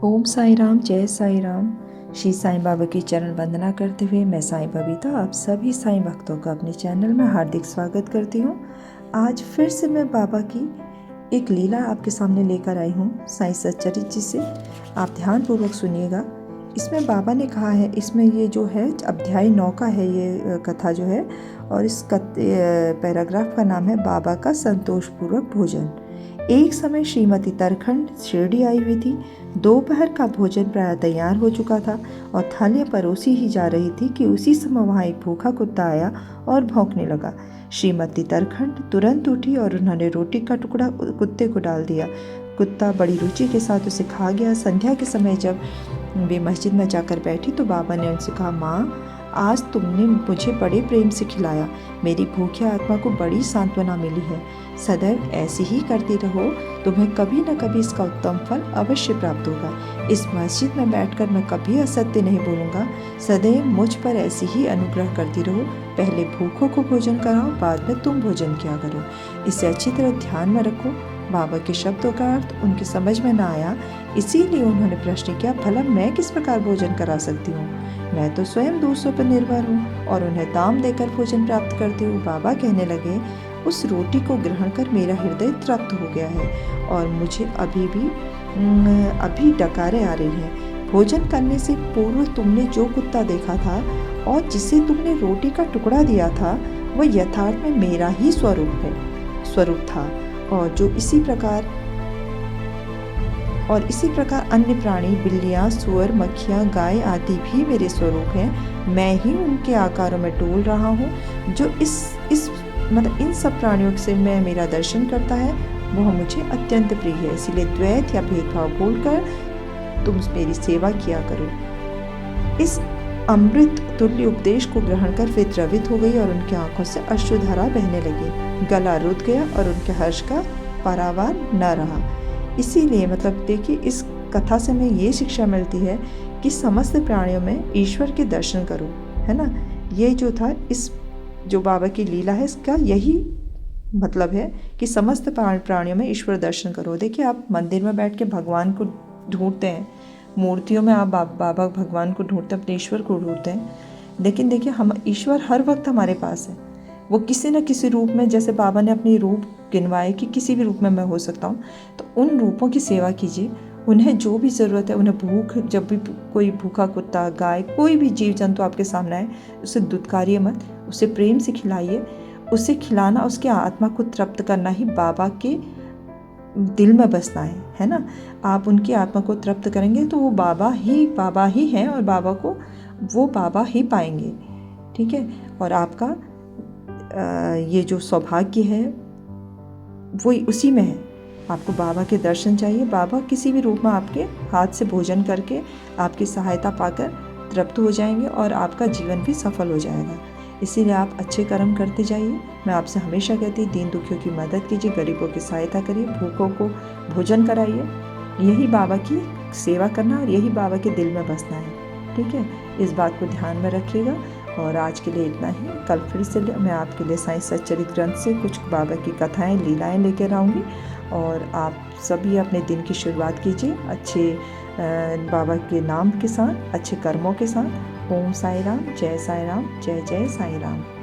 ओम साई राम, जय साई राम। श्री साईं बाबा की चरण वंदना करते हुए मैं साईं बबीता आप सभी साईं भक्तों का अपने चैनल में हार्दिक स्वागत करती हूँ। आज फिर से मैं बाबा की एक लीला आपके सामने लेकर आई हूँ साईं सच्चरित्र जी से। आप ध्यानपूर्वक सुनिएगा। इसमें बाबा ने कहा है, इसमें ये जो है अध्याय 9 का है ये कथा जो है, और इस पैराग्राफ का नाम है बाबा का संतोषपूर्वक भोजन। एक समय श्रीमती तरखंड शिरडी आई हुई थी। दोपहर का भोजन प्राय तैयार हो चुका था और थालियां परोसी ही जा रही थी कि उसी समय वहां एक भूखा कुत्ता आया और भौंकने लगा। श्रीमती तरखंड तुरंत उठी और उन्होंने रोटी का टुकड़ा कुत्ते को डाल दिया। कुत्ता बड़ी रुचि के साथ उसे खा गया। संध्या के समय जब वे मस्जिद में जाकर बैठी तो बाबा ने उनसे कहा, माँ, आज तुमने मुझे बड़े प्रेम से खिलाया। मेरी भूखी आत्मा को बड़ी सांत्वना मिली है। सदैव ऐसी ही करती रहो, तुम्हें कभी न कभी इसका उत्तम फल अवश्य प्राप्त होगा। इस मस्जिद में बैठकर मैं कभी असत्य नहीं बोलूँगा। सदैव मुझ पर ऐसी ही अनुग्रह करती रहो। पहले भूखों को भोजन कराओ, बाद में तुम भोजन किया करो। इसे अच्छी तरह ध्यान में रखो। बाबा के शब्दों का अर्थ उनकी समझ में न आया, इसीलिए उन्होंने प्रश्न किया, भला मैं किस प्रकार भोजन करा सकती हूँ? मैं तो स्वयं दूसरों पर निर्भर हूँ और उन्हें दाम देकर भोजन प्राप्त करती हूँ। बाबा कहने लगे, उस रोटी को ग्रहण कर मेरा हृदय तृप्त हो गया है और मुझे अभी डकारें आ रही हैं। भोजन करने से पूर्व तुमने जो कुत्ता देखा था और जिसे तुमने रोटी का टुकड़ा दिया था, वह यथार्थ में मेरा ही स्वरूप था, और इसी प्रकार अन्य प्राणी, बिल्लियाँ, सुअर, मक्खियाँ, गाय आदि भी मेरे स्वरूप हैं। मैं ही उनके आकारों में डोल रहा हूँ। जो इन सब प्राणियों से मेरा दर्शन करता है वह मुझे अत्यंत प्रिय है। इसलिए द्वैत या भेदभाव भूलकर तुम मेरी सेवा किया करो। इस अमृत तुल्य उपदेश को ग्रहण कर वे द्रवित हो गई और उनकी आंखों से अश्रुधारा बहने लगी। गला रुध गया और उनके हर्ष का पारावार न रहा। इसीलिए देखिए, इस कथा से हमें ये शिक्षा मिलती है कि समस्त प्राणियों में ईश्वर के दर्शन करो, है ना। ये जो था, इस जो बाबा की लीला है, इसका यही मतलब है कि समस्त प्राणियों में ईश्वर दर्शन करो। देखिए, आप मंदिर में बैठ के भगवान को ढूंढते हैं, मूर्तियों में आप बाबा भगवान को ढूंढते हैं, अपने ईश्वर को ढूंढते हैं। लेकिन देखिए, हम ईश्वर हर वक्त हमारे पास है। वो किसी न किसी रूप में, जैसे बाबा ने अपने रूप गिनवाए कि किसी भी रूप में मैं हो सकता हूँ, तो उन रूपों की सेवा कीजिए। उन्हें जो भी ज़रूरत है, उन्हें भूख, जब भी कोई भूखा कुत्ता, गाय, कोई भी जीव जंतु आपके सामने आए, उसे दुत्कारिए मत, उसे प्रेम से खिलाइए। उसे खिलाना, उसकी आत्मा को तृप्त करना ही बाबा के दिल में बसना है ना। आप उनकी आत्मा को तृप्त करेंगे तो वो बाबा ही हैं और वो बाबा ही पाएंगे, ठीक है। और आपका ये जो सौभाग्य है वो उसी में है। आपको बाबा के दर्शन चाहिए। बाबा किसी भी रूप में आपके हाथ से भोजन करके आपकी सहायता पाकर तृप्त हो जाएंगे और आपका जीवन भी सफल हो जाएगा। इसीलिए आप अच्छे कर्म करते जाइए। मैं आपसे हमेशा कहती हूँ, दीन दुखियों की मदद कीजिए, गरीबों की सहायता करिए, भूखों को भोजन कराइए। यही बाबा की सेवा करना और यही बाबा के दिल में बसना है, ठीक है। इस बात को ध्यान में रखिएगा। और आज के लिए इतना ही। कल फिर से मैं आपके लिए साईं सच्चरित्र ग्रंथ से कुछ बाबा की कथाएं, लीलाएं लेकर आऊँगी, और आप सभी अपने दिन की शुरुआत कीजिए अच्छे बाबा के नाम के साथ, अच्छे कर्मों के साथ। ओम साई राम, जय साई राम, जय जय साई राम।